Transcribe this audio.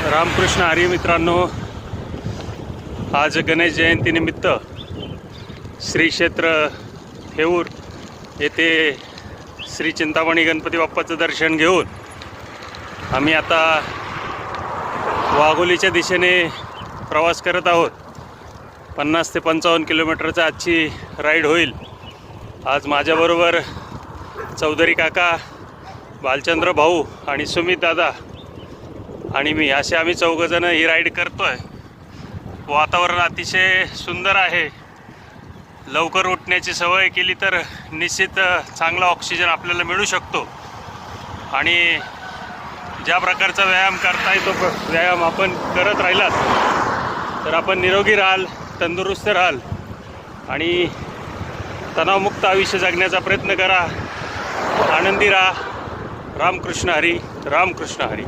रामकृष्ण हरी मित्रांनो, आज गणेश जयंतीनिमित्त श्री क्षेत्र हेऊर येथे श्री चिंतामणी गणपती बाप्पाचं दर्शन घेऊन आम्ही आता वाघोलीच्या दिशेने प्रवास करत आहोत. 50 ते 55 किलोमीटरचा आजची राईड होईल. आज माझ्याबरोबर चौधरी काका, बालचंद्र भाऊ आणि सुमित दादा आणि मी असे आम्ही चौघजण ही राईड करतोय. वातावरण अतिशय सुंदर आहे. लवकर उठण्याची सवय केली तर निश्चित चांगला ऑक्सिजन आपल्याला मिळू शकतो आणि ज्या प्रकारचा व्यायाम करता येतो व्यायाम आपण करत राहिलात तर आपण निरोगी राहाल, तंदुरुस्त राहाल आणि तणावमुक्त आयुष्य जगण्याचा प्रयत्न करा. आनंदी राहा. रामकृष्ण हरी. रामकृष्ण हरी.